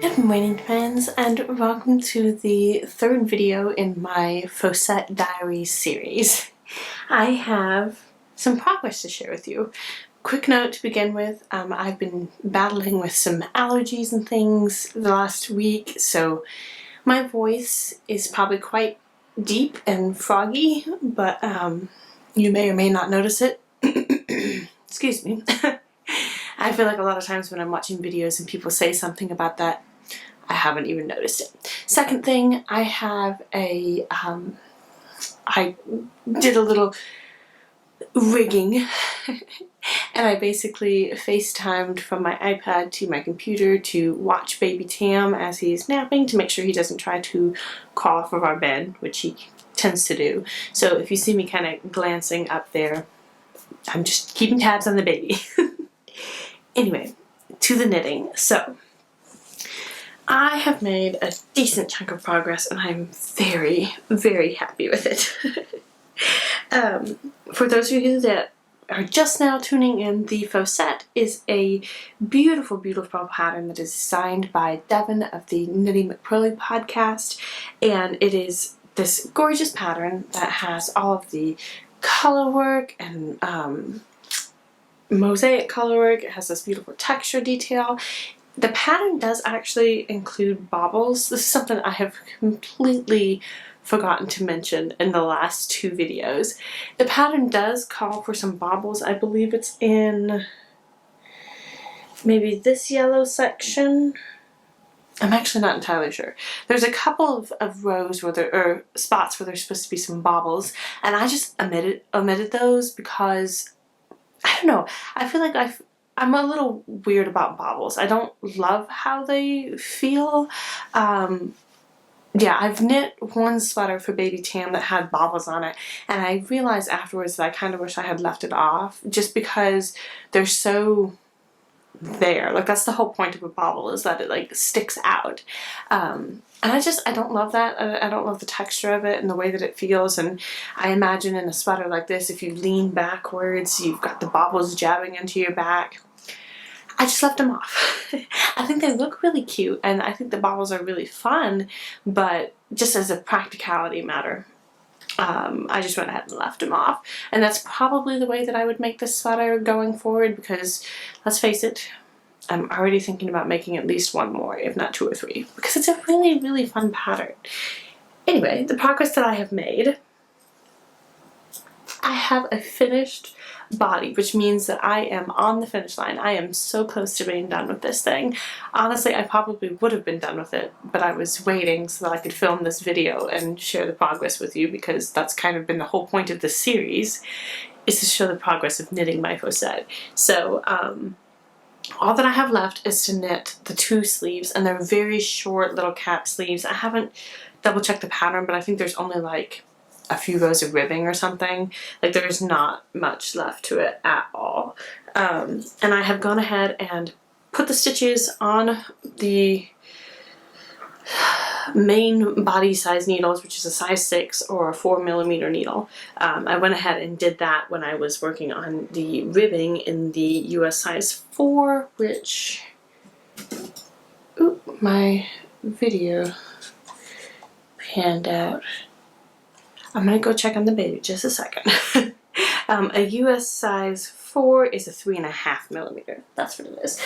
Good morning, friends, and welcome to the third video in my Fosette Diaries series. I have some progress to share with you. Quick note to begin with, I've been battling with some allergies and things the last week, so my voice is probably quite deep and froggy, but you may or may not notice it. Excuse me. I feel like a lot of times when I'm watching videos and people say something about that, I haven't even noticed it. Second thing, I have a, I did a little rigging and I basically FaceTimed from my iPad to my computer to watch baby Tam as he's napping to make sure he doesn't try to crawl off of our bed, which he tends to do. So if you see me kind of glancing up there, I'm just keeping tabs on the baby. Anyway, to the knitting. So I have made a decent chunk of progress and I'm very, very happy with it. For those of you that are just now tuning in, the Fosette is a beautiful, beautiful pattern that is designed by Devin of the Knitty McPurly podcast, and it is this gorgeous pattern that has all of the color work and mosaic color work. It has this beautiful texture detail. The pattern does actually include baubles. This is something I have completely forgotten to mention in the last two videos. The pattern does call for some baubles. I believe it's in maybe this yellow section. I'm actually not entirely sure. There's a couple of rows where there are spots where there's supposed to be some baubles, and I just omitted those because I don't know. I feel like I'm a little weird about baubles. I don't love how they feel. Yeah, I've knit one sweater for baby Tam that had baubles on it, and I realized afterwards that I kind of wish I had left it off just because they're so there. Like, that's the whole point of a bauble, is that it like sticks out. And I don't love that. I don't love the texture of it and the way that it feels, and I imagine in a sweater like this, if you lean backwards, you've got the baubles jabbing into your back. I just left them off. I think they look really cute, and I think the baubles are really fun, but just as a practicality matter, I just went ahead and left them off. And that's probably the way that I would make this sweater going forward, because let's face it, I'm already thinking about making at least one more, if not two or three, because it's a really, really fun pattern. Anyway, the progress that I have made, I have a finished body, which means that I am on the finish line. I am so close to being done with this thing. Honestly, I probably would have been done with it, but I was waiting so that I could film this video and share the progress with you, because that's kind of been the whole point of this series, is to show the progress of knitting my Fosette. So, all that I have left is to knit the two sleeves, and they're very short little cap sleeves. I haven't double checked the pattern, but I think there's only like a few rows of ribbing or something. Like, there's not much left to it at all. And I have gone ahead and put the stitches on the main body size needles, which is a size 6 or a 4mm needle. I went ahead and did that when I was working on the ribbing in the US size 4, which, oop, my video panned out. I'm gonna go check on the baby just a second. A US size 4 is a 3.5mm. That's what it is.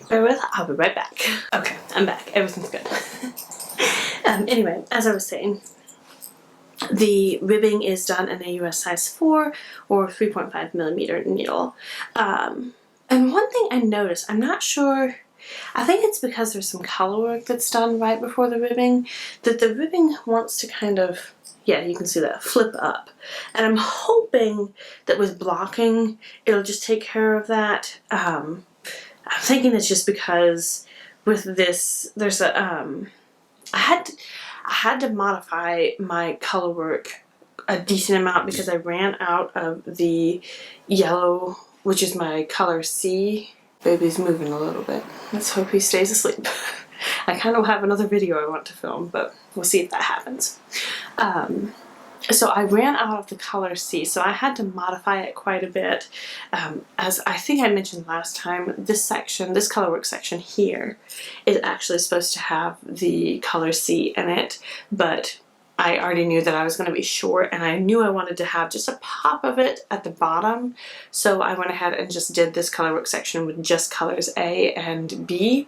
Bear with, I'll be right back. Okay, I'm back. Everything's good. Anyway, as I was saying, the ribbing is done in a US size 4 or 3.5mm needle. And one thing I noticed, I'm not sure, I think it's because there's some color work that's done right before the ribbing, that the ribbing wants to kind of, yeah, you can see that, flip up. And I'm hoping that with blocking, it'll just take care of that. I'm thinking it's just because with this, there's a, I had to modify my color work a decent amount because I ran out of the yellow, which is my color C. Baby's moving a little bit. Let's hope he stays asleep. I kind of have another video I want to film, but we'll see if that happens. So I ran out of the color C, so I had to modify it quite a bit. As I think I mentioned last time, this section, this colorwork section here, is actually supposed to have the color C in it, but I already knew that I was going to be short, and I knew I wanted to have just a pop of it at the bottom, so I went ahead and just did this colorwork section with just colors A and B,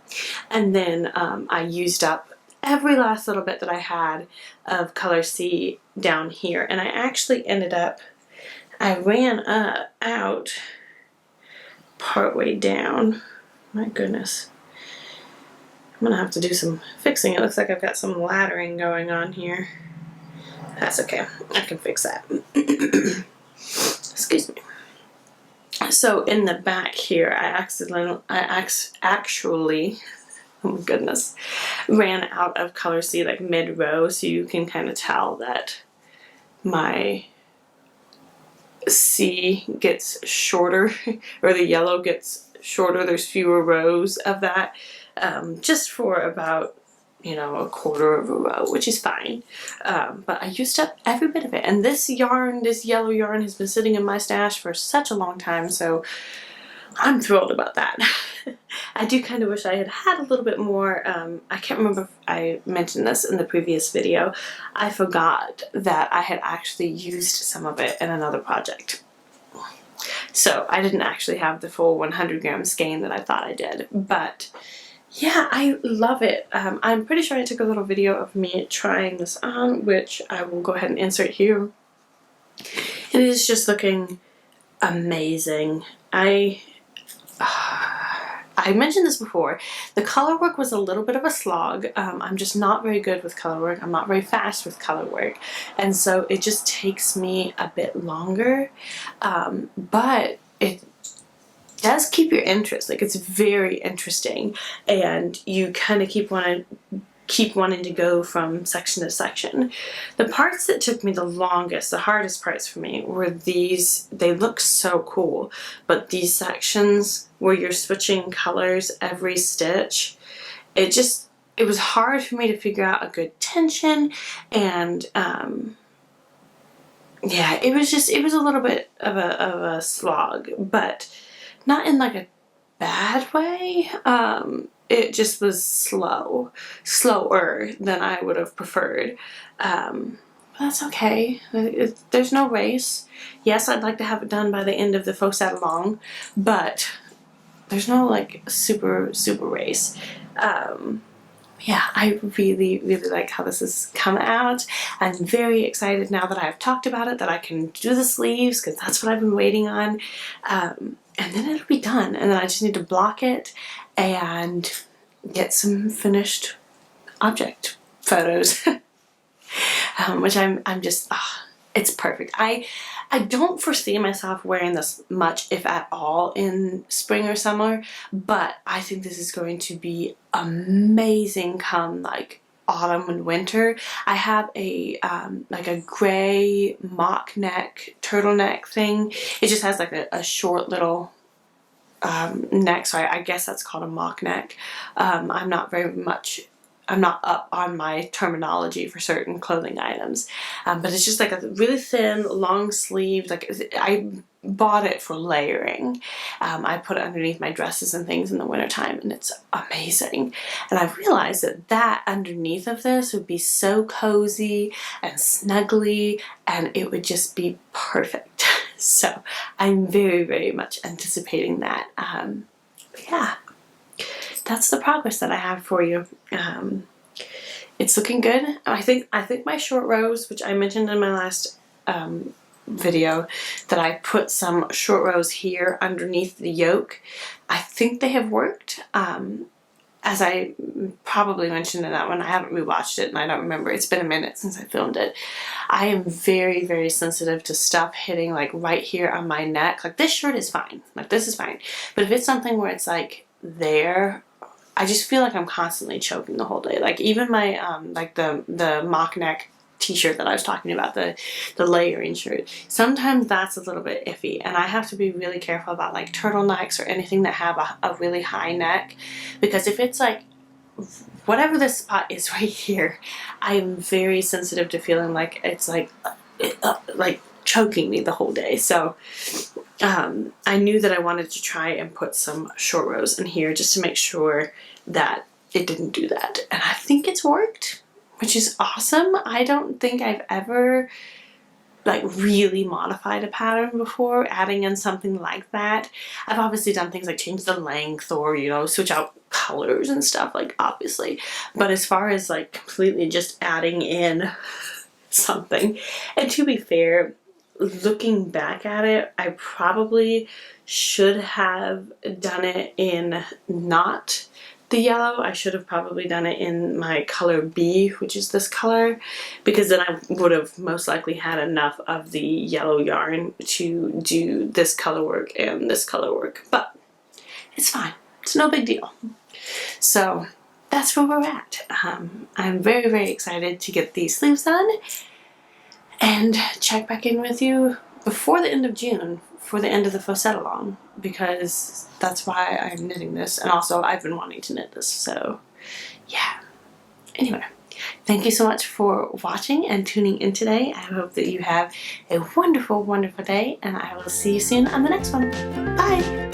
and then I used up every last little bit that I had of color C down here, and I actually ended up, I ran out partway down. My goodness. I'm gonna have to do some fixing. It looks like I've got some laddering going on here. That's okay. I can fix that. Excuse me. So in the back here, I actually, oh my goodness, ran out of color C like mid-row, so you can kind of tell that my C gets shorter, or the yellow gets shorter. There's fewer rows of that, just for about, you know, a quarter of a row, which is fine. But I used up every bit of it. And this yarn, this yellow yarn, has been sitting in my stash for such a long time, so I'm thrilled about that. I do kind of wish I had had a little bit more. I can't remember if I mentioned this in the previous video. I forgot that I had actually used some of it in another project. So I didn't actually have the full 100 gram skein that I thought I did, but yeah, I love it. I'm pretty sure I took a little video of me trying this on, which I will go ahead and insert here. It is just looking amazing. I mentioned this before. The color work was a little bit of a slog. I'm just not very good with color work. I'm not very fast with color work. And so it just takes me a bit longer. But it does keep your interest. Like, it's very interesting, and you kind of keep wanting to go from section to section. The parts that took me the longest, the hardest parts for me, were these. They look so cool, but these sections where you're switching colors every stitch, it was hard for me to figure out a good tension, and yeah, it was a little bit of a slog, but not in like a bad way. It just was slower than I would have preferred. That's okay. There's no race. Yes, I'd like to have it done by the end of the Fosette along, but there's no like super race. Yeah, I really like how this has come out. I'm very excited now that I've talked about it, that I can do the sleeves, because that's what I've been waiting on. And then it'll be done, and then I just need to block it and get some finished object photos. Which I'm just, it's perfect. I don't foresee myself wearing this much, if at all, in spring or summer, but I think this is going to be amazing come like autumn and winter. I have a like a gray mock neck turtleneck thing. It just has like a short little neck, so I guess that's called a mock neck. I'm not up on my terminology for certain clothing items, but it's just like a really thin, long sleeve. Like, I bought it for layering. I put it underneath my dresses and things in the wintertime, and it's amazing. And I realized that underneath of this would be so cozy and snuggly, and it would just be perfect. So I'm very much anticipating that. Yeah. That's the progress that I have for you. It's looking good. I think my short rows, which I mentioned in my last video, that I put some short rows here underneath the yoke, I think they have worked. As I probably mentioned in that one, I haven't rewatched it and I don't remember. It's been a minute since I filmed it. I am very sensitive to stuff hitting like right here on my neck. Like, this shirt is fine. Like, this is fine. But if it's something where it's like there, I just feel like I'm constantly choking the whole day. Like, even my like the mock neck t-shirt that I was talking about, the layering shirt, sometimes that's a little bit iffy, and I have to be really careful about like turtlenecks or anything that have a really high neck, because if it's like whatever this spot is right here, I'm very sensitive to feeling like it's like like choking me the whole day. So I knew that I wanted to try and put some short rows in here just to make sure that it didn't do that. And I think it's worked, which is awesome. I don't think I've ever like really modified a pattern before, adding in something like that. I've obviously done things like change the length or, you know, switch out colors and stuff, like obviously. But as far as like completely just adding in something, and to be fair, looking back at it, I probably should have done it in not the yellow. I should have probably done it in my color B, which is this color, because then I would have most likely had enough of the yellow yarn to do this color work and this color work. But it's fine. It's no big deal. So that's where we're at. I'm very, very excited to get these sleeves done and check back in with you before the end of June for the end of the Fosette along, because that's why I'm knitting this, and also I've been wanting to knit this, so yeah. Anyway, thank you so much for watching and tuning in today. I hope that you have a wonderful, wonderful day, and I will see you soon on the next one. Bye!